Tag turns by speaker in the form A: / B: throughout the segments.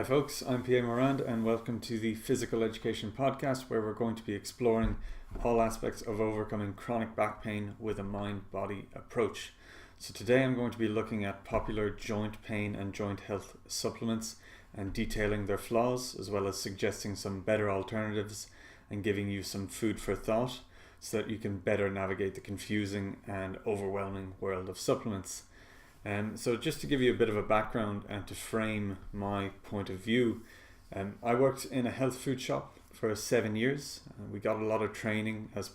A: Hi folks, I'm P.A. Morand and welcome to the Physical Education Podcast, where we're going to be exploring all aspects of overcoming chronic back pain with a mind-body approach. So today I'm going to be looking at popular joint pain and joint health supplements and detailing their flaws, as well as suggesting some better alternatives and giving you some food for thought so that you can better navigate the confusing and overwhelming world of supplements. So just to give you a bit of a background and to frame my point of view, I worked in a health food shop for 7 years. We got a lot of training it was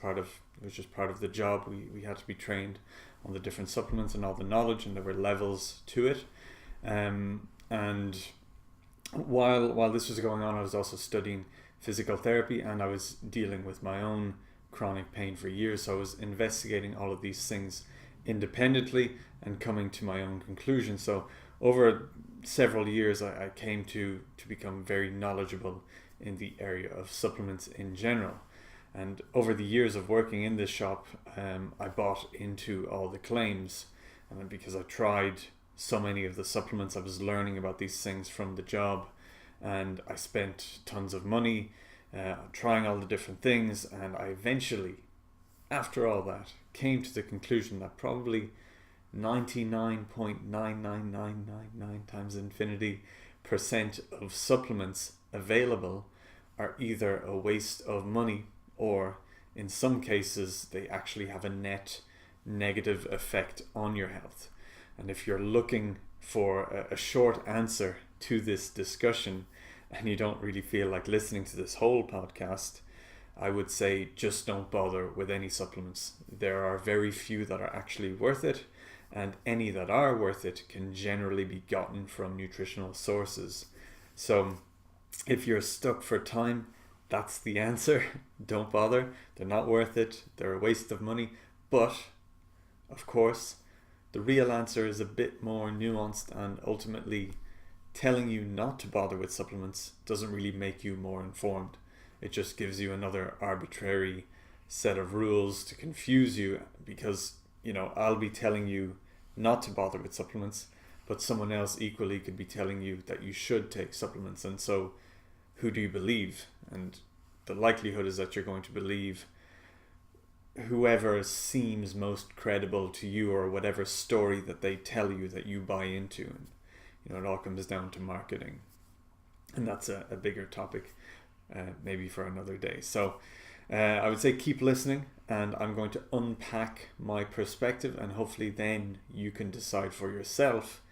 A: just part of the job. We had to be trained on the different supplements and all the knowledge, and there were levels to it. And while this was going on, I was also studying physical therapy, and I was dealing with my own chronic pain for years. So I was investigating all of these things independently and coming to my own conclusion. So over several years I came to become very knowledgeable in the area of supplements in general. And over the years of working in this shop, I bought into all the claims, and because I tried so many of the supplements, I was learning about these things from the job, and I spent tons of money trying all the different things, and I eventually, after all that, came to the conclusion that probably 99.99999 times infinity % of supplements available are either a waste of money, or in some cases they actually have a net negative effect on your health. And if you're looking for a short answer to this discussion and you don't really feel like listening to this whole podcast, I would say just don't bother with any supplements. There are very few that are actually worth it, and any that are worth it can generally be gotten from nutritional sources. So if you're stuck for time, that's the answer. Don't bother. They're not worth it. They're a waste of money. But of course, the real answer is a bit more nuanced, and ultimately telling you not to bother with supplements doesn't really make you more informed. It just gives you another arbitrary set of rules to confuse you, because I'll be telling you not to bother with supplements, but someone else equally could be telling you that you should take supplements. And so who do you believe? And the likelihood is that you're going to believe whoever seems most credible to you, or whatever story that they tell you that you buy into. And it all comes down to marketing, and that's a bigger topic. Maybe for another day. So I would say keep listening, and I'm going to unpack my perspective, and hopefully then you can decide for yourself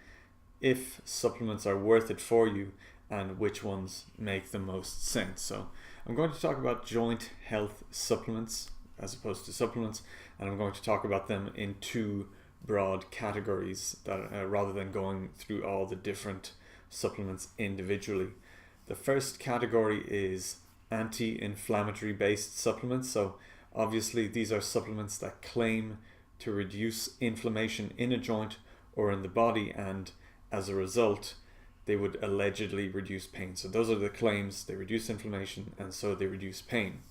A: if supplements are worth it for you and which ones make the most sense. So I'm going to talk about joint health supplements as opposed to supplements, and I'm going to talk about them in two broad categories that rather than going through all the different supplements individually. The first category is anti-inflammatory based supplements. So obviously these are supplements that claim to reduce inflammation in a joint or in the body, and as a result they would allegedly reduce pain. So those are the claims. They reduce inflammation, and so they reduce pain.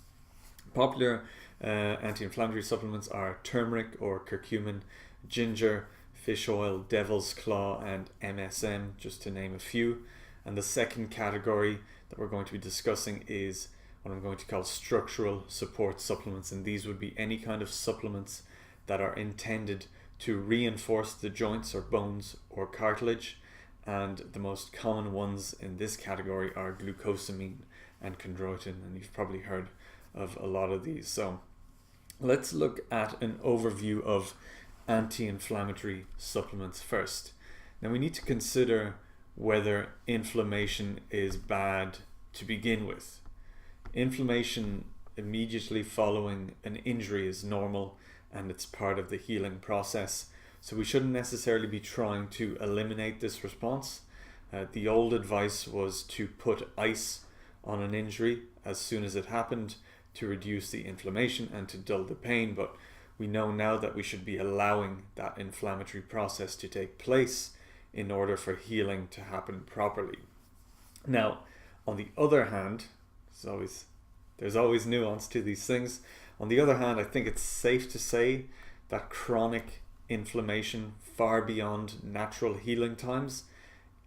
A: Popular anti-inflammatory supplements are turmeric or curcumin, ginger, fish oil, devil's claw, and MSM, just to name a few. And the second category that we're going to be discussing is what I'm going to call structural support supplements. And these would be any kind of supplements that are intended to reinforce the joints or bones or cartilage. And the most common ones in this category are glucosamine and chondroitin. And you've probably heard of a lot of these. So let's look at an overview of anti-inflammatory supplements first. Now we need to consider whether inflammation is bad to begin with. Inflammation immediately following an injury is normal, and it's part of the healing process. So we shouldn't necessarily be trying to eliminate this response. The old advice was to put ice on an injury as soon as it happened to reduce the inflammation and to dull the pain, but we know now that we should be allowing that inflammatory process to take place in order for healing to happen properly. Now, on the other hand, there's always nuance to these things. On the other hand, I think it's safe to say that chronic inflammation far beyond natural healing times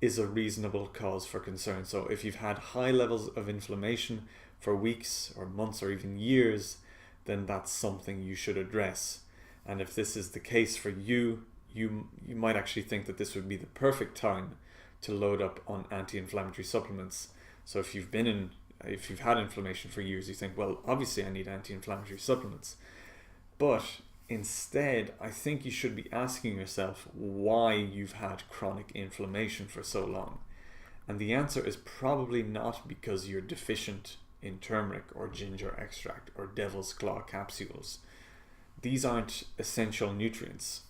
A: is a reasonable cause for concern. So if you've had high levels of inflammation for weeks or months or even years, then that's something you should address. And if this is the case for you, you might actually think that this would be the perfect time to load up on anti-inflammatory supplements. So if you've had inflammation for years, you think, well, obviously I need anti-inflammatory supplements. But instead, I think you should be asking yourself why you've had chronic inflammation for so long. And the answer is probably not because you're deficient in turmeric or ginger extract or devil's claw capsules. These aren't essential nutrients.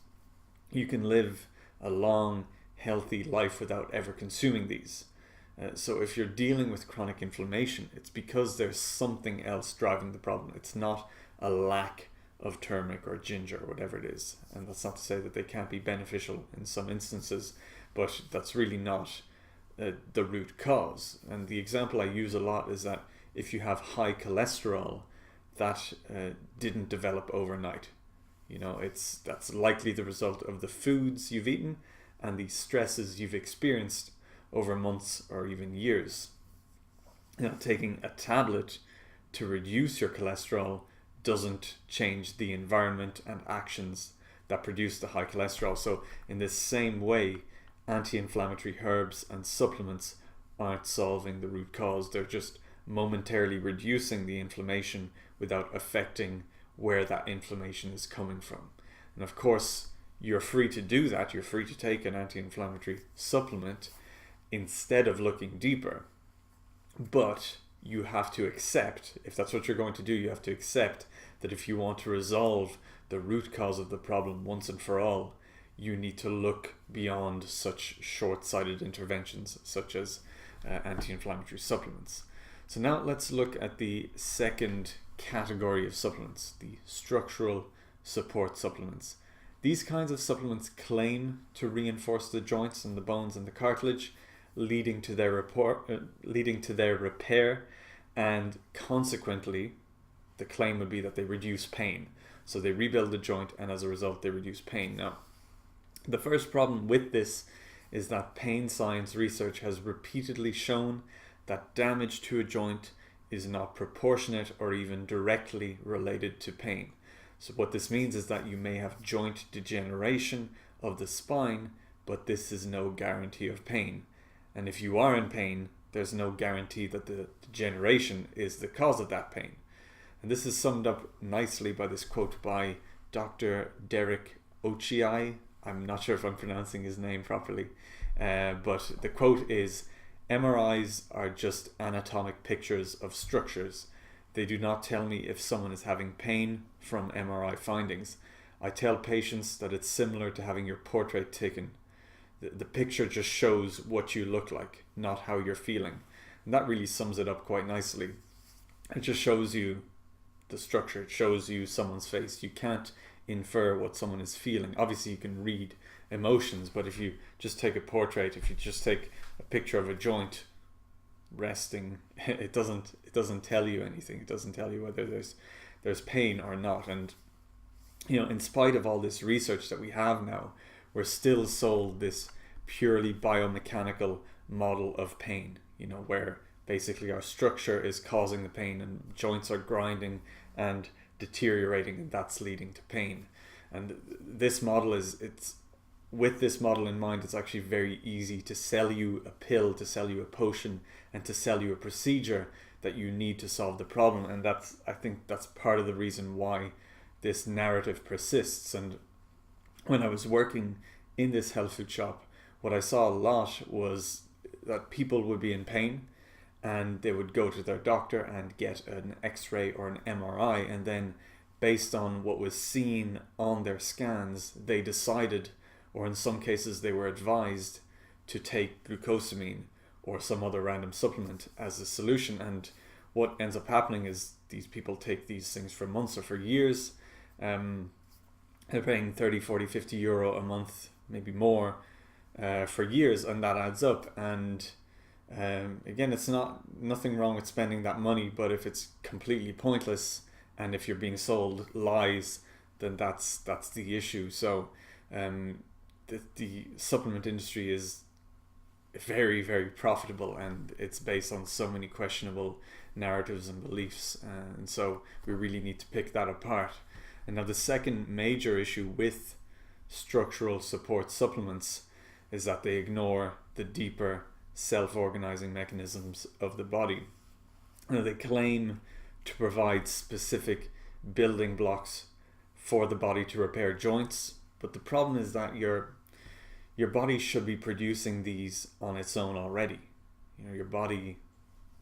A: You can live a long, healthy life without ever consuming these. So if you're dealing with chronic inflammation, it's because there's something else driving the problem. It's not a lack of turmeric or ginger or whatever it is. And that's not to say that they can't be beneficial in some instances, but that's really not the root cause. And the example I use a lot is that if you have high cholesterol, that didn't develop overnight. That's likely the result of the foods you've eaten and the stresses you've experienced over months or even years. Taking a tablet to reduce your cholesterol doesn't change the environment and actions that produce the high cholesterol. So in this same way, anti-inflammatory herbs and supplements aren't solving the root cause. They're just momentarily reducing the inflammation without affecting where that inflammation is coming from. And of course, you're free to do that. You're free to take an anti-inflammatory supplement instead of looking deeper. But you have to accept, if that's what you're going to do, you have to accept that if you want to resolve the root cause of the problem once and for all, you need to look beyond such short-sighted interventions such as anti-inflammatory supplements. So now let's look at the second category of supplements, the structural support supplements. These kinds of supplements claim to reinforce the joints and the bones and the cartilage, leading to their repair, and consequently, the claim would be that they reduce pain. So they rebuild the joint, and as a result, they reduce pain. Now, the first problem with this is that pain science research has repeatedly shown that damage to a joint is not proportionate or even directly related to pain. So what this means is that you may have joint degeneration of the spine, but this is no guarantee of pain. And if you are in pain, there's no guarantee that the degeneration is the cause of that pain. And this is summed up nicely by this quote by Dr. Derek Ochiai. I'm not sure if I'm pronouncing his name properly, but the quote is, "MRIs are just anatomic pictures of structures. They do not tell me if someone is having pain from MRI findings. I tell patients that it's similar to having your portrait taken. The picture just shows what you look like, not how you're feeling." And that really sums it up quite nicely. It just shows you the structure. It shows you someone's face. You can't infer what someone is feeling. Obviously you can read emotions, but if you just take a portrait, if you just take a picture of a joint resting, it doesn't tell you anything. It doesn't tell you whether there's pain or not. And in spite of all this research that we have now, we're still sold this purely biomechanical model of pain, where basically our structure is causing the pain and joints are grinding and deteriorating, and that's leading to pain. And this model with this model in mind, it's actually very easy to sell you a pill, to sell you a potion, and to sell you a procedure that you need to solve the problem. And I think that's part of the reason why this narrative persists. And when I was working in this health food shop, what I saw a lot was that people would be in pain and they would go to their doctor and get an X-ray or an MRI, and then based on what was seen on their scans, they decided, or in some cases they were advised, to take glucosamine or some other random supplement as a solution. And what ends up happening is these people take these things for months or for years. They're paying 30, 40, 50 euro a month, maybe more, for years, and that adds up. And again, it's nothing wrong with spending that money, but if it's completely pointless and if you're being sold lies, then that's the issue. So the supplement industry is very, very profitable, and it's based on so many questionable narratives and beliefs, and so we really need to pick that apart. And now the second major issue with structural support supplements is that they ignore the deeper self-organizing mechanisms of the body. Now, they claim to provide specific building blocks for the body to repair joints, but the problem is that your body should be producing these on its own already. Your body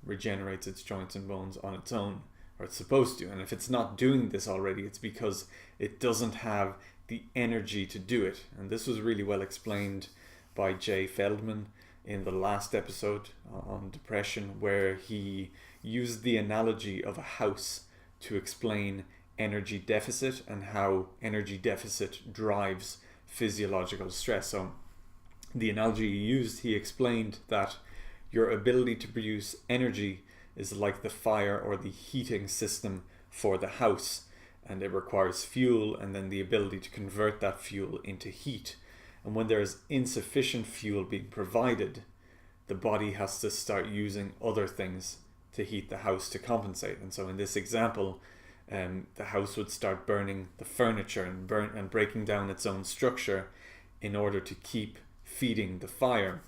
A: regenerates its joints and bones on its own, or it's supposed to, and if it's not doing this already, it's because it doesn't have the energy to do it. And this was really well explained by Jay Feldman in the last episode on depression, where he used the analogy of a house to explain energy deficit and how energy deficit drives physiological stress. So the analogy he used, he explained that your ability to produce energy is like the fire or the heating system for the house, and it requires fuel and then the ability to convert that fuel into heat. And when there is insufficient fuel being provided, the body has to start using other things to heat the house to compensate. And so in this example, the house would start burning the furniture and breaking down its own structure in order to keep feeding the fire.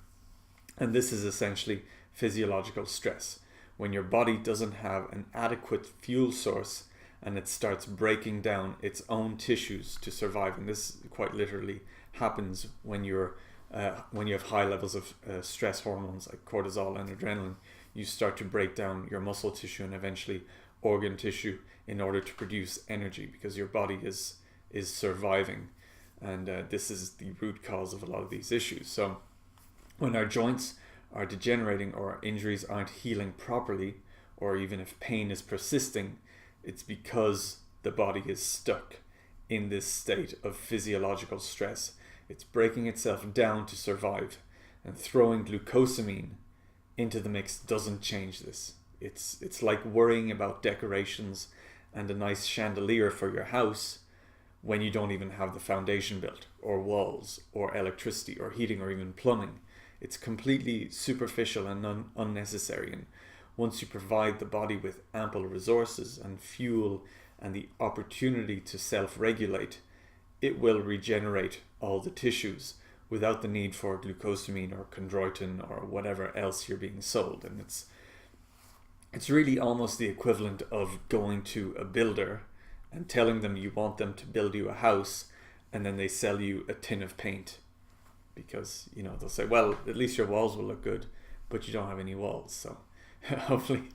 A: And this is essentially physiological stress. When your body doesn't have an adequate fuel source and it starts breaking down its own tissues to survive, and this quite literally happens when you have high levels of stress hormones like cortisol and adrenaline. You start to break down your muscle tissue and eventually organ tissue in order to produce energy, because your body is surviving, and this is the root cause of a lot of these issues. So when our joints are degenerating or our injuries aren't healing properly, or even if pain is persisting, it's because the body is stuck in this state of physiological stress. It's breaking itself down to survive, and throwing glucosamine into the mix doesn't change this. It's like worrying about decorations and a nice chandelier for your house when you don't even have the foundation built, or walls, or electricity, or heating, or even plumbing. It's completely superficial and unnecessary. And once you provide the body with ample resources and fuel and the opportunity to self-regulate, it will regenerate all the tissues without the need for glucosamine or chondroitin or whatever else you're being sold. And it's really almost the equivalent of going to a builder and telling them you want them to build you a house, and then they sell you a tin of paint, because they'll say, well, at least your walls will look good, but you don't have any walls. So hopefully,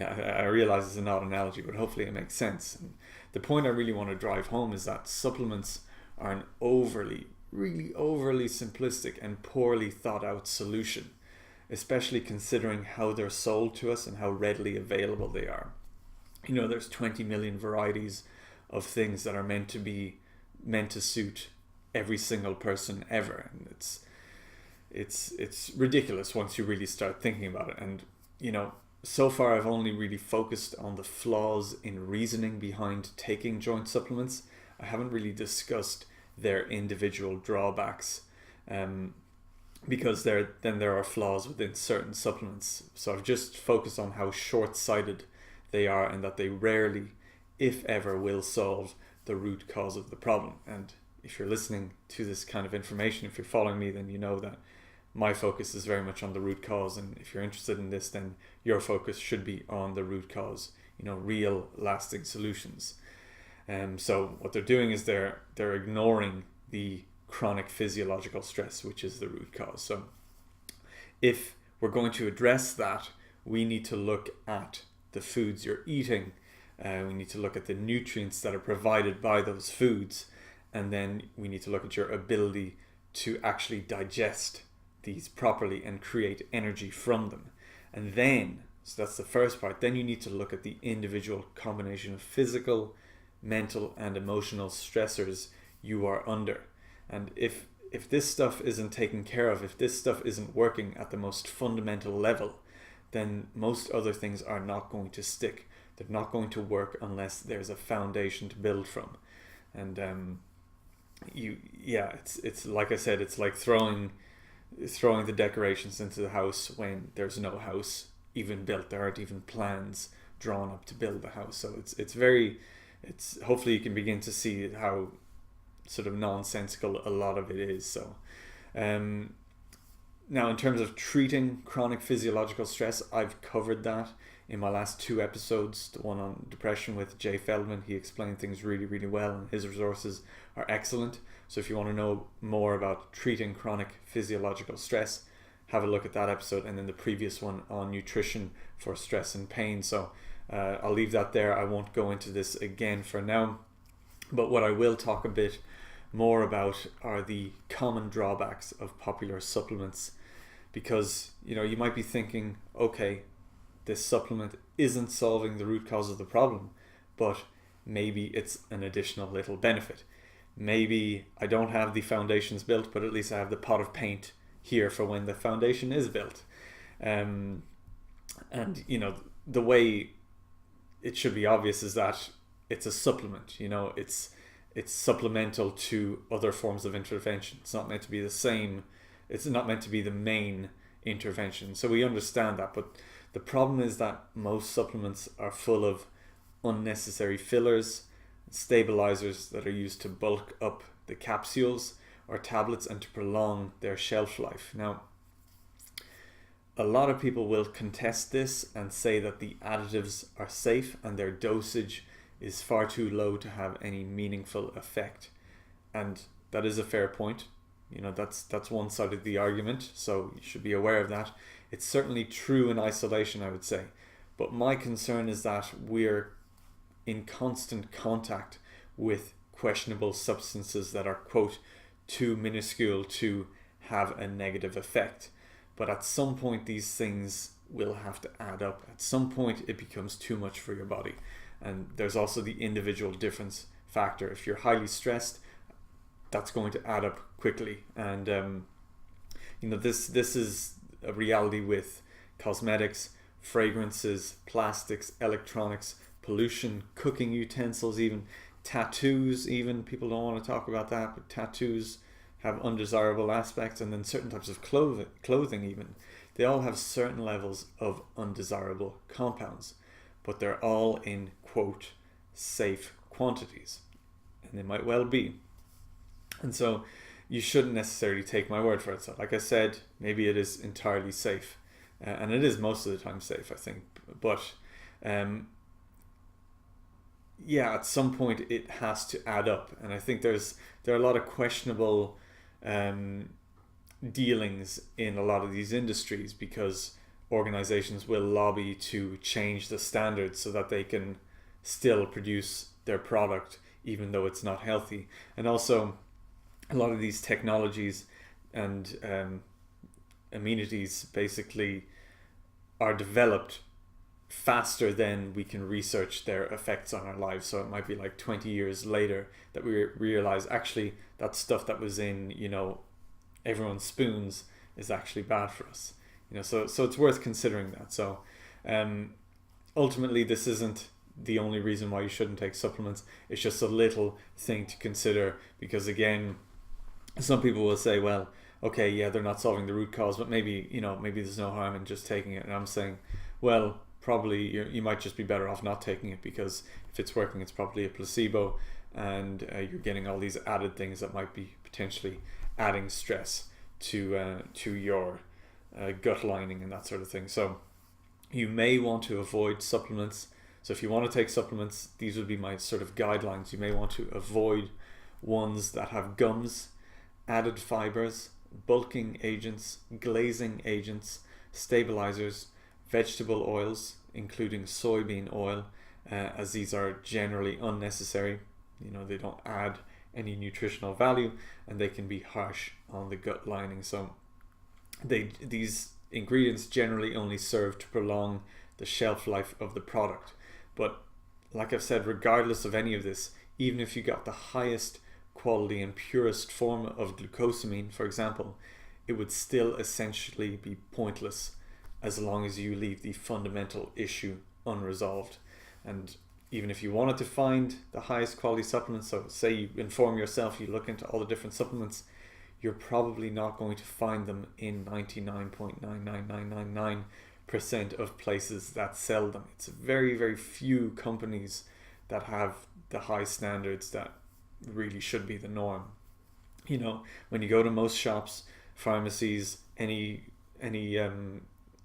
A: I realize it's an odd analogy, but hopefully it makes sense. And the point I really want to drive home is that supplements are an really overly simplistic and poorly thought out solution, especially considering how they're sold to us and how readily available they are. There's 20 million varieties of things that are meant to suit every single person ever, and it's ridiculous once you really start thinking about it. And so far I've only really focused on the flaws in reasoning behind taking joint supplements. I haven't really discussed their individual drawbacks, because there are flaws within certain supplements. So I've just focused on how short-sighted they are, and that they rarely, if ever, will solve the root cause of the problem. And if you're listening to this kind of information, if you're following me, then you know that my focus is very much on the root cause. And if you're interested in this, then your focus should be on the root cause, real lasting solutions. So what they're doing is they're ignoring the chronic physiological stress, which is the root cause. So if we're going to address that, we need to look at the foods you're eating. We need to look at the nutrients that are provided by those foods, and then we need to look at your ability to actually digest these properly and create energy from them. And then, so that's the first part, then you need to look at the individual combination of physical, mental and emotional stressors you are under. And if this stuff isn't taken care of, if this stuff isn't working at the most fundamental level, then most other things are not going to stick. They're not going to work unless there's a foundation to build from. And it's like I said, it's like throwing throwing the decorations into the house when there's no house even built. There aren't even plans drawn up to build the house. So it's hopefully you can begin to see how sort of nonsensical a lot of it is. So now in terms of treating chronic physiological stress, I've covered that in my last 2 episodes. The one on depression with Jay Feldman, he explained things really, really well, and his resources are excellent. So if you want to know more about treating chronic physiological stress, have a look at that episode, and then the previous one on nutrition for stress and pain. So I'll leave that there. I won't go into this again for now. But what I will talk a bit more about are the common drawbacks of popular supplements, because you might be thinking, okay, this supplement isn't solving the root cause of the problem, but maybe it's an additional little benefit. Maybe I don't have the foundations built, but at least I have the pot of paint here for when the foundation is built. And the way it should be obvious is that it's a supplement. It's supplemental to other forms of intervention. It's not meant to be the same. It's not meant to be the main intervention. So we understand that, but the problem is that most supplements are full of unnecessary fillers, stabilizers that are used to bulk up the capsules or tablets and to prolong their shelf life. Now, a lot of people will contest this and say that the additives are safe and their dosage is far too low to have any meaningful effect. And that is a fair point. That's one side of the argument, so you should be aware of that. It's certainly true in isolation, I would say. But my concern is that we're in constant contact with questionable substances that are, quote, too minuscule to have a negative effect. But at some point, these things will have to add up. At some point, it becomes too much for your body. And there's also the individual difference factor. If you're highly stressed, that's going to add up quickly. And this is a reality with cosmetics, fragrances, plastics, electronics, pollution, cooking utensils, even tattoos. Even people don't want to talk about that, but tattoos have undesirable aspects. And then certain types of clothing even, they all have certain levels of undesirable compounds, but they're all in, quote, safe quantities, and they might well be. And so you shouldn't necessarily take my word for it. So like I said, maybe it is entirely safe, and it is most of the time safe, I think. But at some point it has to add up, and I think there are a lot of questionable dealings in a lot of these industries, because organizations will lobby to change the standards so that they can still produce their product even though it's not healthy. And also a lot of these technologies and amenities basically are developed faster than we can research their effects on our lives. So it might be like 20 years later that we realize actually that stuff that was in everyone's spoons is actually bad for us. So it's worth considering that. So ultimately, this isn't the only reason why you shouldn't take supplements. It's just a little thing to consider, because again, some people will say, well, okay, yeah, they're not solving the root cause, but maybe there's no harm in just taking it. And I'm saying, well, probably you might just be better off not taking it, because if it's working, it's probably a placebo, and you're getting all these added things that might be potentially adding stress to your gut lining and that sort of thing. So you may want to avoid supplements. So if you want to take supplements, these would be my sort of guidelines. You may want to avoid ones that have gums, added fibers, bulking agents, glazing agents, stabilizers, vegetable oils, including soybean oil, as these are generally unnecessary. They don't add any nutritional value, and they can be harsh on the gut lining. So these ingredients generally only serve to prolong the shelf life of the product. But like I've said, regardless of any of this, even if you got the highest quality and purest form of glucosamine, for example, it would still essentially be pointless as long as you leave the fundamental issue unresolved. And even if you wanted to find the highest quality supplements, so say you inform yourself, you look into all the different supplements, you're probably not going to find them in 99.99999% of places that sell them. It's very, very few companies that have the high standards that really should be the norm. You know, when you go to most shops, pharmacies, any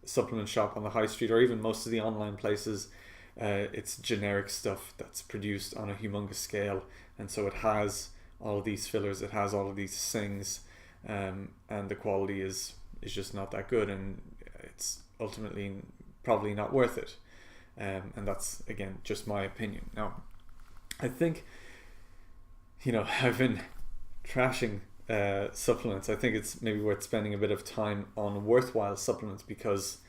A: supplement shop on the high street, or even most of the online places, it's generic stuff that's produced on a humongous scale, and so it has all of these fillers, it has all of these things, and the quality is just not that good, and it's ultimately probably not worth it. And that's, again, just my opinion. Now, I think, I've been trashing supplements. I think it's maybe worth spending a bit of time on worthwhile supplements, because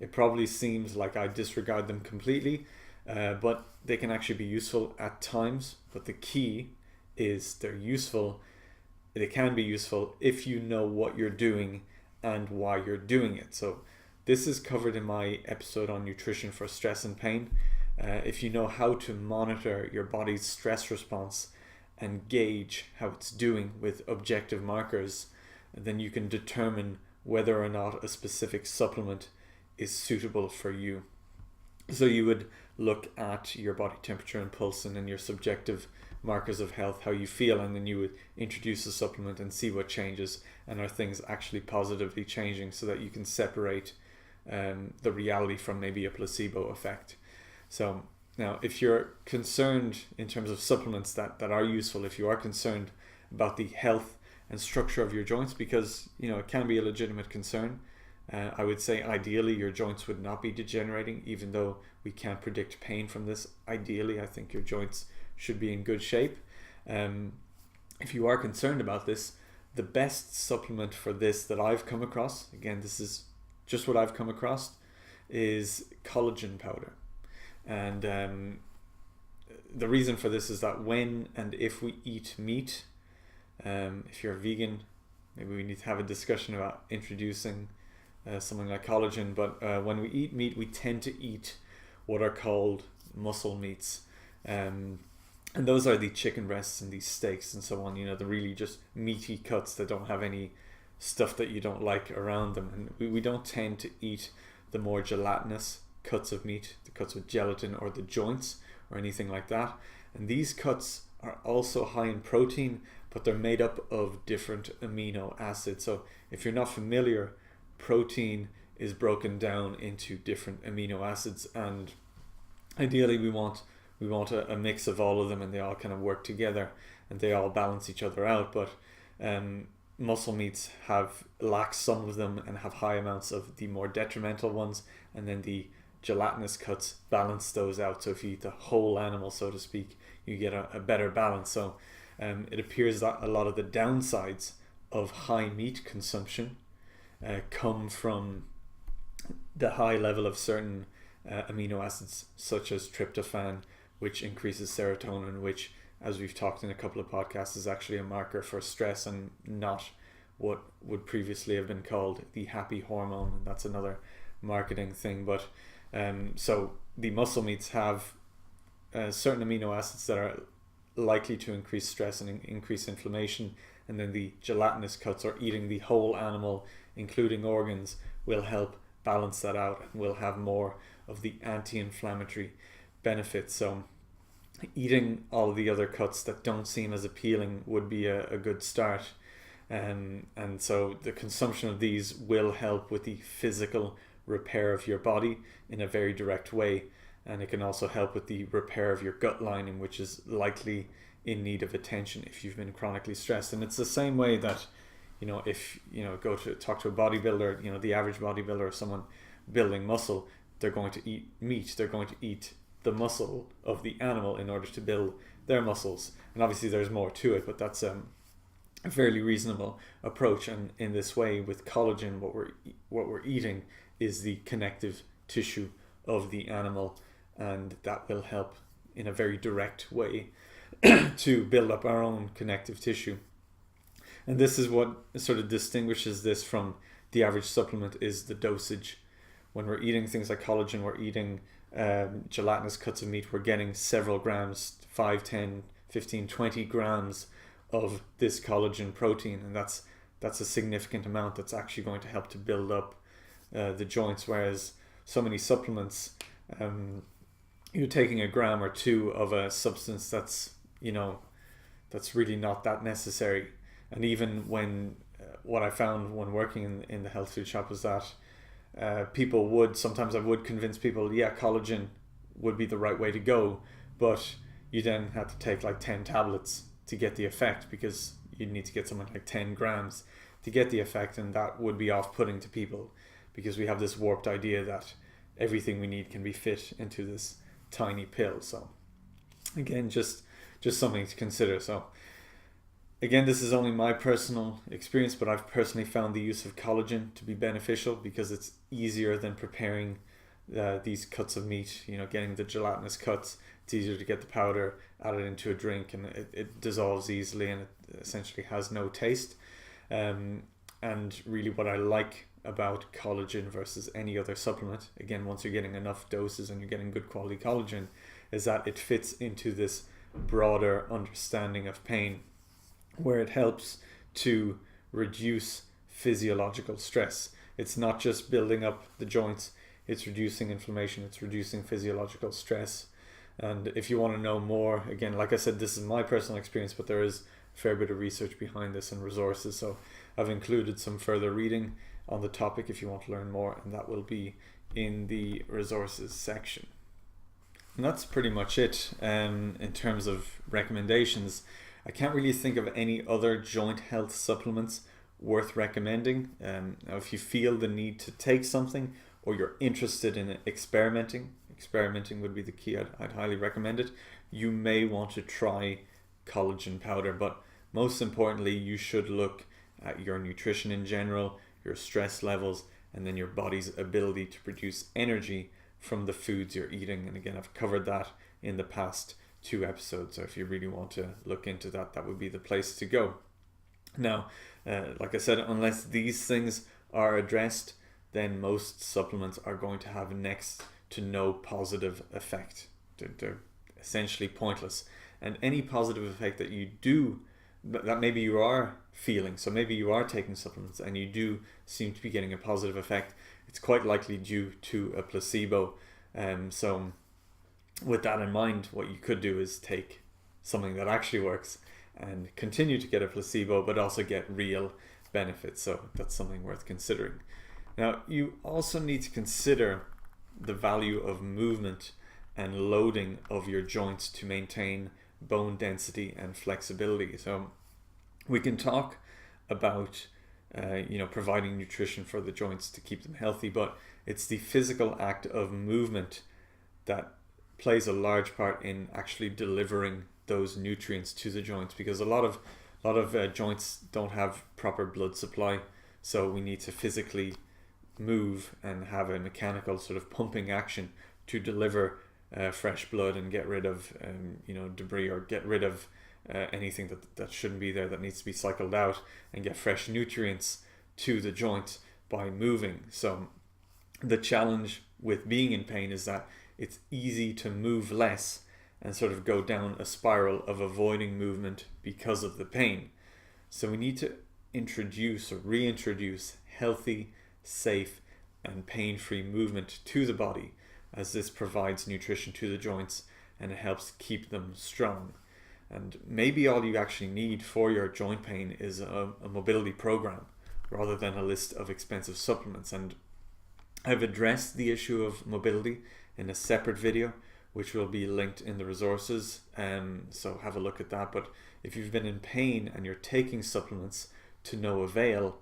A: it probably seems like I disregard them completely, but they can actually be useful at times. But the key is they're useful. They can be useful if you know what you're doing and why you're doing it. So this is covered in my episode on nutrition for stress and pain. If you know how to monitor your body's stress response and gauge how it's doing with objective markers, then you can determine whether or not a specific supplement is suitable for you. So you would look at your body temperature and pulse and then your subjective markers of health, how you feel, and then you would introduce a supplement and see what changes, and are things actually positively changing, so that you can separate the reality from maybe a placebo effect. So now, if you're concerned in terms of supplements that are useful, if you are concerned about the health and structure of your joints, because it can be a legitimate concern, I would say ideally your joints would not be degenerating, even though we can't predict pain from this. Ideally, I think your joints should be in good shape. If you are concerned about this, the best supplement for this that I've come across, again, this is just what I've come across, is collagen powder. And the reason for this is that when and if we eat meat, if you're a vegan, maybe we need to have a discussion about introducing something like collagen. But when we eat meat, we tend to eat what are called muscle meats. And those are the chicken breasts and these steaks and so on, the really just meaty cuts that don't have any stuff that you don't like around them. And we don't tend to eat the more gelatinous cuts of meat, the cuts with gelatin, or the joints or anything like that. And these cuts are also high in protein, but they're made up of different amino acids. So if you're not familiar, protein is broken down into different amino acids, and ideally we want a mix of all of them, and they all kind of work together and they all balance each other out. But muscle meats lack some of them and have high amounts of the more detrimental ones, and then the gelatinous cuts balance those out. So if you eat the whole animal, so to speak, you get a better balance. So it appears that a lot of the downsides of high meat consumption come from the high level of certain amino acids, such as tryptophan, which increases serotonin, which, as we've talked in a couple of podcasts, is actually a marker for stress and not what would previously have been called the happy hormone. And that's another marketing thing. But so the muscle meats have certain amino acids that are likely to increase stress and increase inflammation, and then the gelatinous cuts, or eating the whole animal including organs, will help balance that out and will have more of the anti-inflammatory benefits. So eating all the other cuts that don't seem as appealing would be a good start. And so the consumption of these will help with the physical repair of your body in a very direct way, and it can also help with the repair of your gut lining, which is likely in need of attention if you've been chronically stressed. And it's the same way that if go to talk to a bodybuilder, the average bodybuilder or someone building muscle, they're going to eat meat, they're going to eat the muscle of the animal in order to build their muscles. And obviously there's more to it, but that's a fairly reasonable approach. And in this way, with collagen, what we're eating is the connective tissue of the animal, and that will help in a very direct way to build up our own connective tissue. And this is what sort of distinguishes this from the average supplement, is the dosage. When we're eating things like collagen, we're eating gelatinous cuts of meat, we're getting several grams, 5, 10, 15, 20 grams of this collagen protein, and that's that's a significant amount that's actually going to help to build up the joints, whereas so many supplements, you're taking a gram or two of a substance that's, that's really not that necessary. And even when what I found when working in the health food shop was that sometimes I would convince people, yeah, collagen would be the right way to go, but you then had to take like 10 tablets to get the effect, because you need to get something like 10 grams to get the effect, and that would be off-putting to people, because we have this warped idea that everything we need can be fit into this tiny pill. So again, just something to consider. So again, this is only my personal experience, but I've personally found the use of collagen to be beneficial because it's easier than preparing these cuts of meat, getting the gelatinous cuts. It's easier to get the powder, add it into a drink, and it dissolves easily, and it essentially has no taste. And really what I like about collagen versus any other supplement, again, once you're getting enough doses and you're getting good quality collagen, is that it fits into this broader understanding of pain, where it helps to reduce physiological stress. It's not just building up the joints, it's reducing inflammation, it's reducing physiological stress. And if you want to know more, again, like I said, this is my personal experience, but there is a fair bit of research behind this and resources. So I've included some further reading on the topic if you want to learn more, and that will be in the resources section. And that's pretty much it in terms of recommendations. I can't really think of any other joint health supplements worth recommending. Now, if you feel the need to take something, or you're interested in experimenting would be the key. I'd highly recommend it. You may want to try collagen powder, but most importantly, you should look at your nutrition in general, your stress levels, and then your body's ability to produce energy from the foods you're eating. And again, I've covered that in the past 2 episodes, so if you really want to look into that, that would be the place to go. Now, like I said, unless these things are addressed, then most supplements are going to have next to no positive effect. They're essentially pointless. And any positive effect that you do, that maybe you are feeling, so maybe you are taking supplements and you do seem to be getting a positive effect, it's quite likely due to a placebo. So with that in mind, what you could do is take something that actually works and continue to get a placebo, but also get real benefits. So that's something worth considering. Now, you also need to consider the value of movement and loading of your joints to maintain bone density and flexibility. So we can talk about providing nutrition for the joints to keep them healthy, but it's the physical act of movement that plays a large part in actually delivering those nutrients to the joints, because a lot of joints don't have proper blood supply, so we need to physically move and have a mechanical sort of pumping action to deliver fresh blood and get rid of debris, or get rid of anything that shouldn't be there, that needs to be cycled out, and get fresh nutrients to the joint by moving. So the challenge with being in pain is that it's easy to move less and sort of go down a spiral of avoiding movement because of the pain. So we need to introduce or reintroduce healthy, safe, and pain-free movement to the body, as this provides nutrition to the joints and it helps keep them strong. And maybe all you actually need for your joint pain is a mobility program rather than a list of expensive supplements. And I've addressed the issue of mobility in a separate video, which will be linked in the resources, so have a look at that. But if you've been in pain and you're taking supplements to no avail,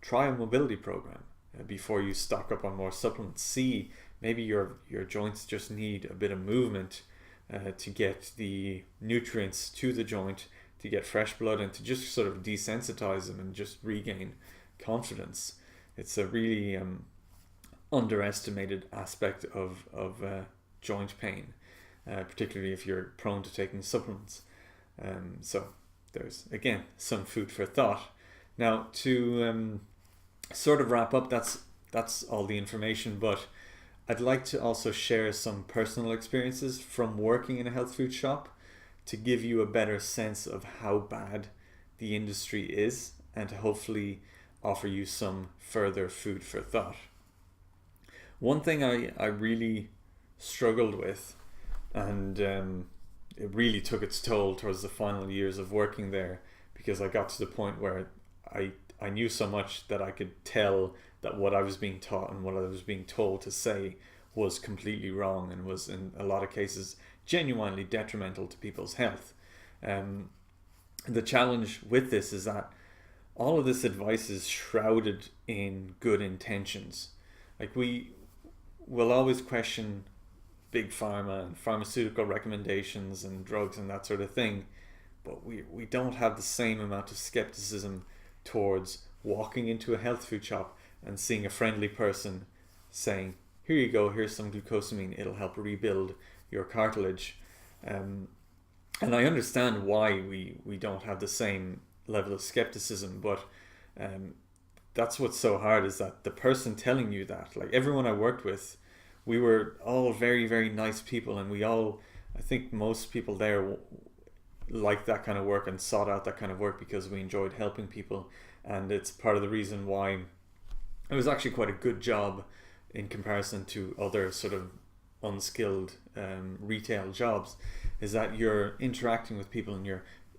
A: try a mobility program before you stock up on more supplements. See, maybe your joints just need a bit of movement to get the nutrients to the joint, to get fresh blood, and to just sort of desensitize them and just regain confidence. It's a really underestimated aspect of joint pain, particularly if you're prone to taking supplements. So there's, again, some food for thought. Now, to sort of wrap up, that's all the information, but I'd like to also share some personal experiences from working in a health food shop to give you a better sense of how bad the industry is and to hopefully offer you some further food for thought. One thing I really struggled with, and it really took its toll towards the final years of working there, because I got to the point where I knew so much that I could tell that what I was being taught and what I was being told to say was completely wrong and was in a lot of cases genuinely detrimental to people's health. The challenge with this is that all of this advice is shrouded in good intentions. Like, we will always question big pharma and pharmaceutical recommendations and drugs and that sort of thing, but we don't have the same amount of skepticism towards walking into a health food shop and seeing a friendly person saying, here you go, here's some glucosamine, it'll help rebuild your cartilage. And I understand why we don't have the same level of skepticism, but that's what's so hard, is that the person telling you that, like everyone I worked with, we were all very, very nice people, and I think most people there liked that kind of work and sought out that kind of work because we enjoyed helping people, and it's part of the reason why it was actually quite a good job in comparison to other sort of unskilled retail jobs, is that you're interacting with people and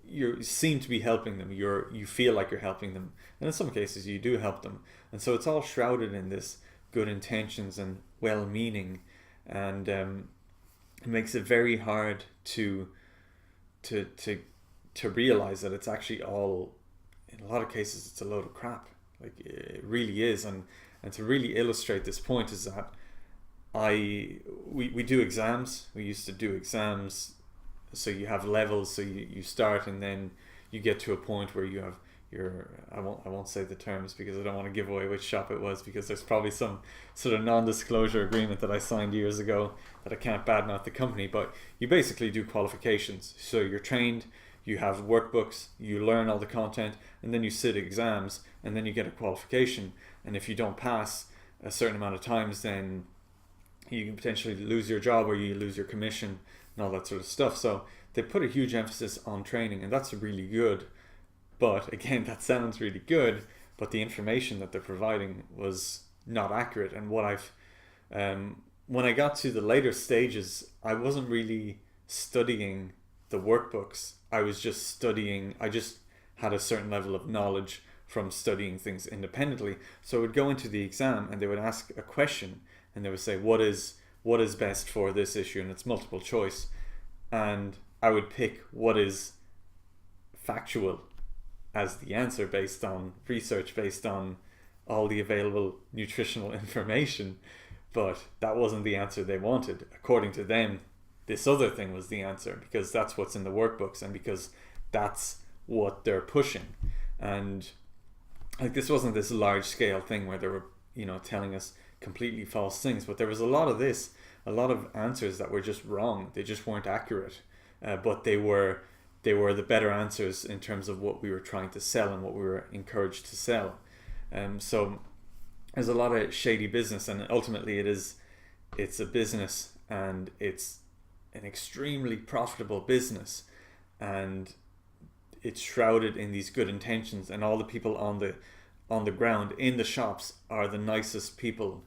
A: you seem to be helping them, you feel like you're helping them, and in some cases you do help them, and so it's all shrouded in this good intentions and well-meaning, and it makes it very hard to realize that it's actually all, in a lot of cases, it's a load of crap. Like, it really is. And to really illustrate this point is that we do exams. We used to do exams, so you have levels, so you start and then you get to a point where you have I won't say the terms because I don't want to give away which shop it was, because there's probably some sort of non-disclosure agreement that I signed years ago that I can't badmouth the company, but you basically do qualifications. So you're trained, you have workbooks, you learn all the content, and then you sit exams, and then you get a qualification. And if you don't pass a certain amount of times, then you can potentially lose your job or you lose your commission and all that sort of stuff. So they put a huge emphasis on training, and that's really good. But again, that sounds really good, but the information that they're providing was not accurate. And when I got to the later stages, I wasn't really studying the workbooks. I just had a certain level of knowledge from studying things independently. So I would go into the exam and they would ask a question and they would say, what is best for this issue? And it's multiple choice. And I would pick what is factual as the answer based on research, based on all the available nutritional information, but that wasn't the answer they wanted. According to them, this other thing was the answer, because that's what's in the workbooks and because that's what they're pushing. And like, this wasn't this large scale thing where they were, telling us completely false things, but there was a lot of answers that were just wrong. They just weren't accurate, but they were the better answers in terms of what we were trying to sell and what we were encouraged to sell. So there's a lot of shady business, and ultimately it's a business, and it's an extremely profitable business, and it's shrouded in these good intentions, and all the people on the ground in the shops are the nicest people,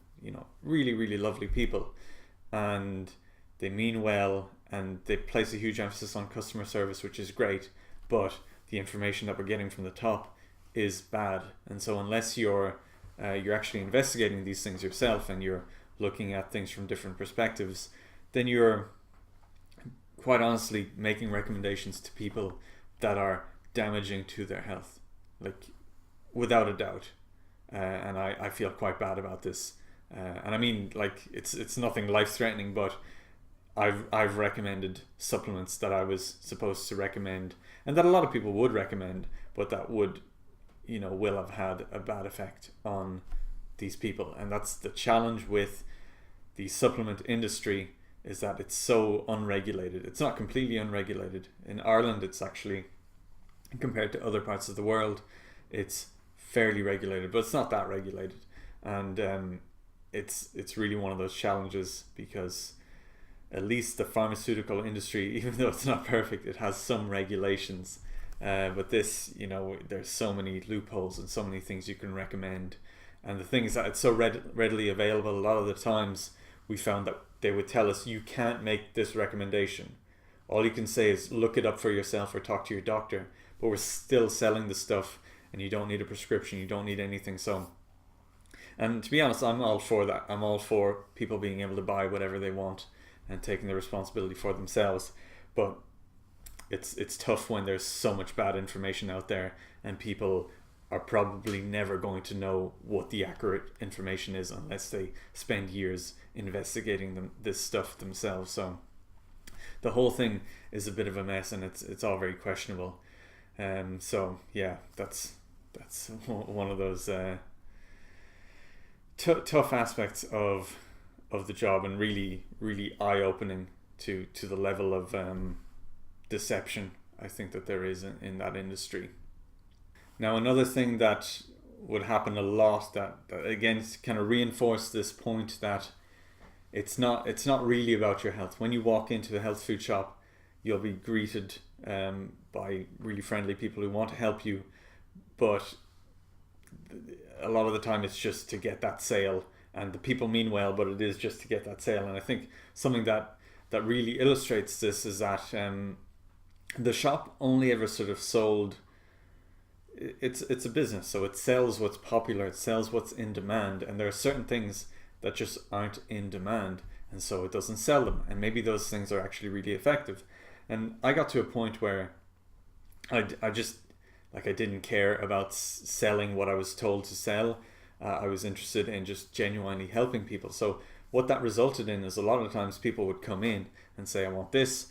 A: really, really lovely people, and they mean well, and they place a huge emphasis on customer service, which is great, but the information that we're getting from the top is bad. And so unless you're actually investigating these things yourself and you're looking at things from different perspectives, then you're quite honestly making recommendations to people that are damaging to their health, like, without a doubt. And I feel quite bad about this. And I mean, like, it's nothing life-threatening, but I've recommended supplements that I was supposed to recommend and that a lot of people would recommend, but that will have had a bad effect on these people. And that's the challenge with the supplement industry, is that it's so unregulated. It's not completely unregulated. In Ireland, it's actually, compared to other parts of the world, it's fairly regulated, but it's not that regulated. And it's really one of those challenges, because at least the pharmaceutical industry, even though it's not perfect, it has some regulations, But this, there's so many loopholes and so many things you can recommend. And the thing is that it's so readily available. A lot of the times we found that they would tell us, you can't make this recommendation. All you can say is look it up for yourself or talk to your doctor. But we're still selling the stuff, and you don't need a prescription, you don't need anything. So, and to be honest, I'm all for that. I'm all for people being able to buy whatever they want and taking the responsibility for themselves. But it's tough when there's so much bad information out there, and people are probably never going to know what the accurate information is unless they spend years investigating this stuff themselves. So the whole thing is a bit of a mess, and it's all very questionable. So yeah, that's one of those tough aspects of the job, and really eye opening to the level of deception I think that there is in that industry. Now, another thing that would happen a lot that again kind of reinforce this point that it's not really about your health. When you walk into a health food shop, you'll be greeted by really friendly people who want to help you, but a lot of the time it's just to get that sale, and the people mean well, but it is just to get that sale. And I think something that really illustrates this is that the shop only ever sort of sold, it's a business, so it sells what's popular, it sells what's in demand, and there are certain things that just aren't in demand, and so it doesn't sell them, and maybe those things are actually really effective. And I got to a point where I just, like, I didn't care about selling what I was told to sell. I was interested in just genuinely helping people. So what that resulted in is a lot of times people would come in and say, I want this,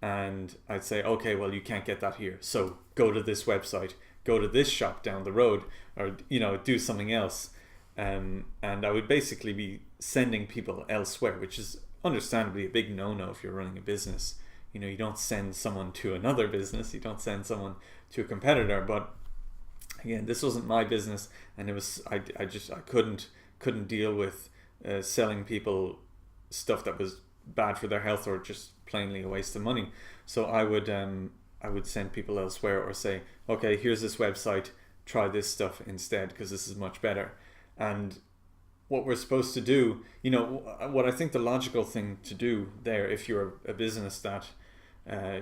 A: and I'd say, okay, well, you can't get that here, so go to this website, go to this shop down the road, or do something else. And I would basically be sending people elsewhere, which is understandably a big no-no if you're running a business. You don't send someone to another business, you don't send someone to a competitor. But again, this wasn't my business, and it was I couldn't deal with selling people stuff that was bad for their health or just plainly a waste of money. So I would send people elsewhere, or say, okay, here's this website, try this stuff instead because this is much better. And what we're supposed to do, what I think the logical thing to do there, if you're a business that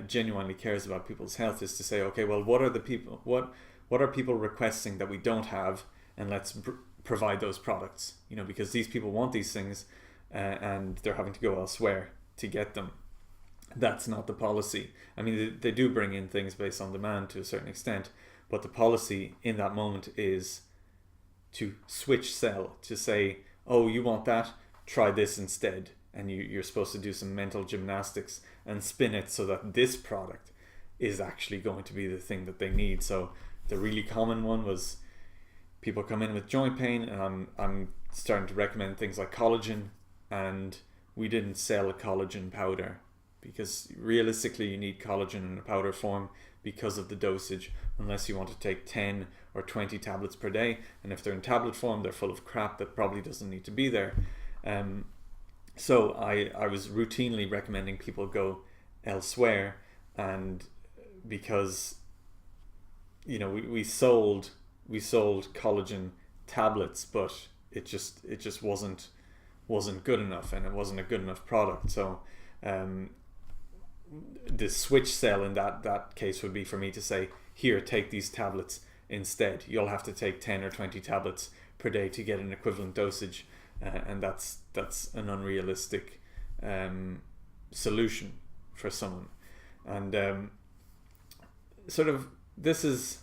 A: genuinely cares about people's health, is to say, okay, well, what are people requesting that we don't have, and let's provide those products, because these people want these things, and they're having to go elsewhere to get them. That's not the policy. I mean, they do bring in things based on demand to a certain extent, but the policy in that moment is to switch sell, to say, oh, you want that, try this instead. And you're supposed to do some mental gymnastics and spin it so that this product is actually going to be the thing that they need. So the really common one was people come in with joint pain, and I'm starting to recommend things like collagen, and we didn't sell a collagen powder because realistically you need collagen in a powder form because of the dosage, unless you want to take 10 or 20 tablets per day, and if they're in tablet form they're full of crap that probably doesn't need to be there. So I was routinely recommending people go elsewhere, and because we sold collagen tablets, but it just wasn't good enough, and it wasn't a good enough product. So the switch sell in that case would be for me to say, here, take these tablets instead. You'll have to take 10 or 20 tablets per day to get an equivalent dosage, and that's an unrealistic solution for someone. And sort of this is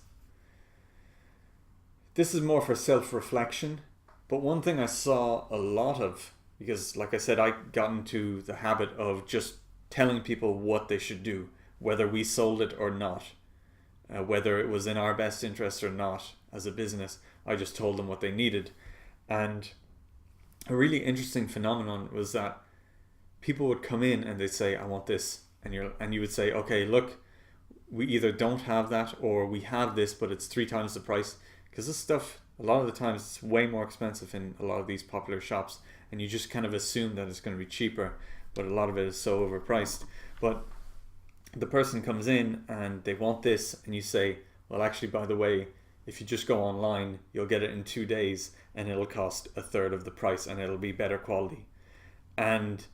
A: more for self-reflection. But one thing I saw a lot of, because like I said, I got into the habit of just telling people what they should do, whether we sold it or not, whether it was in our best interest or not as a business. I just told them what they needed. And a really interesting phenomenon was that people would come in and they'd say, I want this. And you would say, okay, look, we either don't have that, or we have this, but it's 3 times the price. Because this stuff, a lot of the times, it's way more expensive in a lot of these popular shops, and you just kind of assume that it's going to be cheaper, but a lot of it is so overpriced. But the person comes in and they want this, and you say, well, actually, by the way, if you just go online, you'll get it in 2 days and it'll cost a third of the price and it'll be better quality. And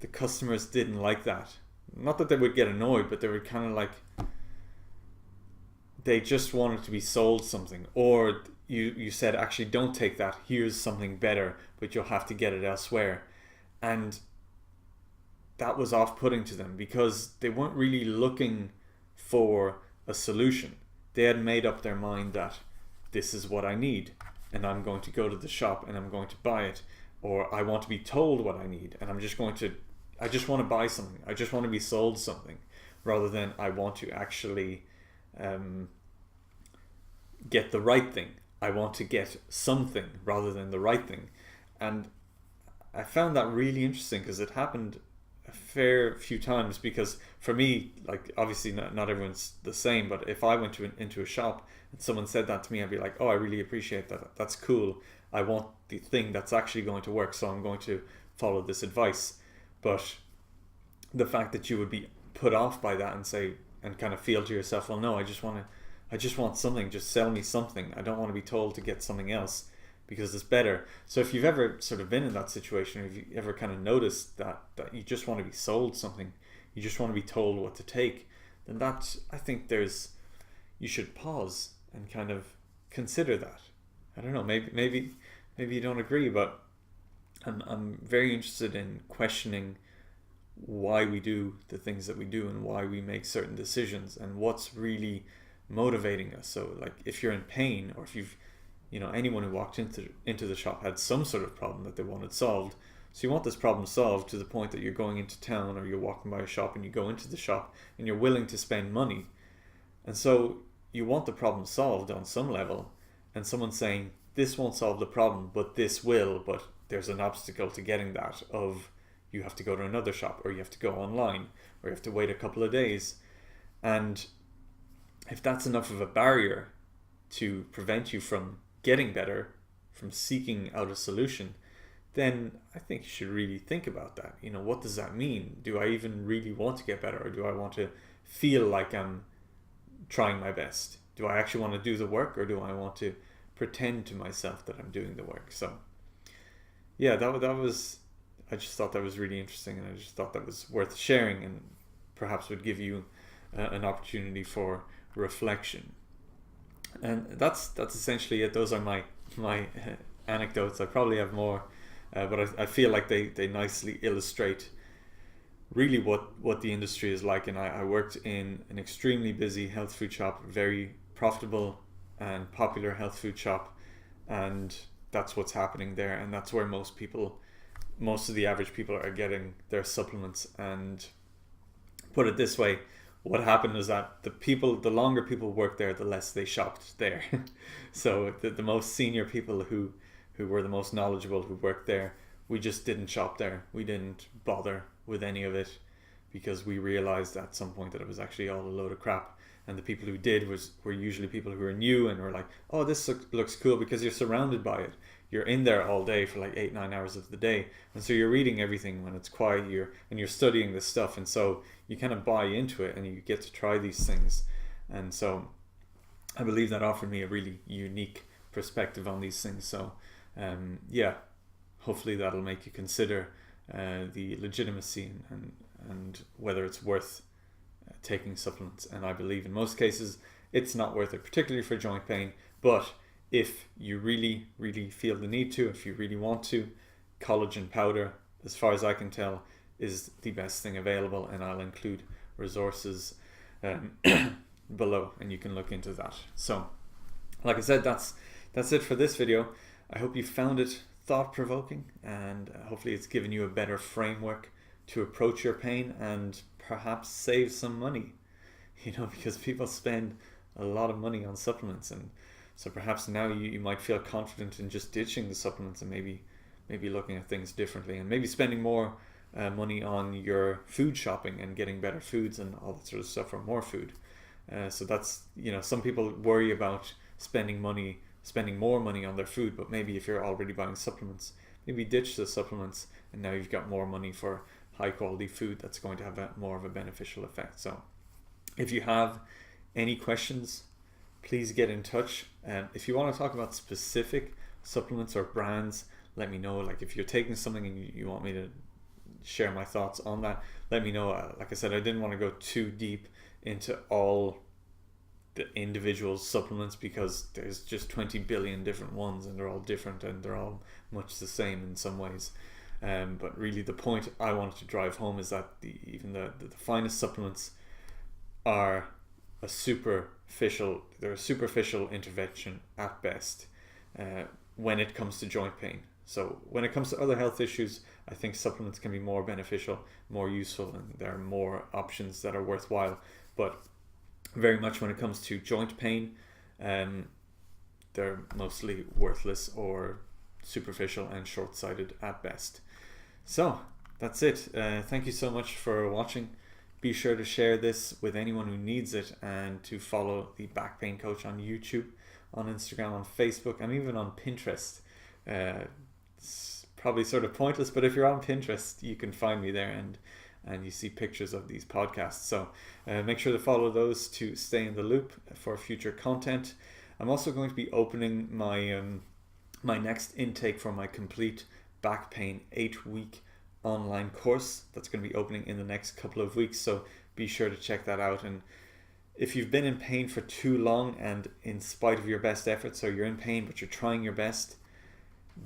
A: the customers didn't like that. Not that they would get annoyed, but they were kind of like, they just wanted to be sold something. Or you said, actually, don't take that, here's something better, but you'll have to get it elsewhere. And that was off-putting to them because they weren't really looking for a solution. They had made up their mind that this is what I need, and I'm going to go to the shop and I'm going to buy it, or I want to be told what I need and I just want to buy something. I just want to be sold something, rather than I want to actually get the right thing. I want to get something rather than the right thing. And I found that really interesting because it happened a fair few times. Because for me, like, obviously not everyone's the same, but if I went into a shop and someone said that to me, I'd be like, oh, I really appreciate that, that's cool, I want the thing that's actually going to work, so I'm going to follow this advice. But the fact that you would be put off by that and say, and kind of feel to yourself, well, no, I just want something, just sell me something, I don't want to be told to get something else because it's better. So if you've ever sort of been in that situation, or if you ever kind of noticed that you just want to be sold something, you just want to be told what to take, then that, I think you should pause and kind of consider that. I don't know, maybe you don't agree, but I'm very interested in questioning why we do the things that we do and why we make certain decisions and what's really motivating us. So like, if you're in pain, or if you've, anyone who walked into the shop had some sort of problem that they wanted solved. So you want this problem solved to the point that you're going into town, or you're walking by a shop and you go into the shop and you're willing to spend money. And so you want the problem solved on some level, and someone's saying, this won't solve the problem, but this will, but there's an obstacle to getting that, of you have to go to another shop, or you have to go online, or you have to wait a couple of days. And if that's enough of a barrier to prevent you from getting better, from seeking out a solution, then I think you should really think about that. What does that mean? Do I even really want to get better, or do I want to feel like I'm trying my best? Do I actually want to do the work, or do I want to pretend to myself that I'm doing the work? So yeah, that was, I just thought that was really interesting, and I just thought that was worth sharing, and perhaps would give you an opportunity for reflection. And that's essentially it. Those are my anecdotes. I probably have more, but I feel like they nicely illustrate really what the industry is like. And I worked in an extremely busy health food shop, very profitable and popular health food shop, and that's what's happening there. And that's where most of the average people are getting their supplements. And put it this way, what happened is that the longer people worked there, the less they shopped there. So the most senior people who were the most knowledgeable, who worked there, we just didn't shop there. We didn't bother with any of it, because we realized at some point that it was actually all a load of crap. And the people who did were usually people who were new and were like, oh, this looks cool, because you're surrounded by it. You're in there all day for like 8-9 hours of the day, and so you're reading everything when it's quiet, you're studying this stuff, and so you kind of buy into it and you get to try these things. And so I believe that offered me a really unique perspective on these things. So yeah, hopefully that'll make you consider the legitimacy and whether it's worth taking supplements. And I believe in most cases it's not worth it, particularly for joint pain. But if you really, really feel the need to, if you really want to, collagen powder, as far as I can tell, is the best thing available, and I'll include resources below, and you can look into that. So, like I said, that's it for this video. I hope you found it thought-provoking, and hopefully it's given you a better framework to approach your pain and perhaps save some money. Because people spend a lot of money on supplements, and so perhaps now you might feel confident in just ditching the supplements and maybe looking at things differently, and maybe spending more money on your food shopping and getting better foods and all that sort of stuff, or more food. So that's, some people worry about spending more money on their food, but maybe if you're already buying supplements, maybe ditch the supplements, and now you've got more money for high quality food that's going to have more of a beneficial effect. So If you have any questions, please get in touch. If you want to talk about specific supplements or brands, let me know. Like if you're taking something and you want me to share my thoughts on that, let me know. Like I said, I didn't want to go too deep into all the individual supplements because there's just 20 billion different ones and they're all different and they're all much the same in some ways. But really the point I wanted to drive home is that even the finest supplements are a superficial intervention at best when it comes to joint pain. So when it comes to other health issues, I think supplements can be more beneficial, more useful, and there are more options that are worthwhile. But very much when it comes to joint pain, they're mostly worthless or superficial and short-sighted at best. So that's it. Thank you so much for watching. Be sure to share this with anyone who needs it, and to follow the Back Pain Coach on YouTube, on Instagram, on Facebook, and even on Pinterest. It's probably sort of pointless, but if you're on Pinterest, you can find me there, and you see pictures of these podcasts. So make sure to follow those to stay in the loop for future content. I'm also going to be opening my my next intake for my complete back pain 8-week online course that's going to be opening in the next couple of weeks, so be sure to check that out. And if you've been in pain for too long, and in spite of your best efforts, so you're in pain but you're trying your best,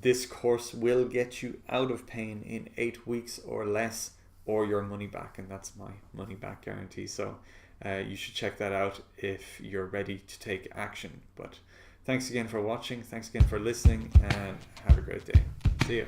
A: this course will get you out of pain in 8 weeks or less, or your money back, and that's my money back guarantee. So you should check that out if you're ready to take action. But thanks again for watching, thanks again for listening, and have a great day. See you.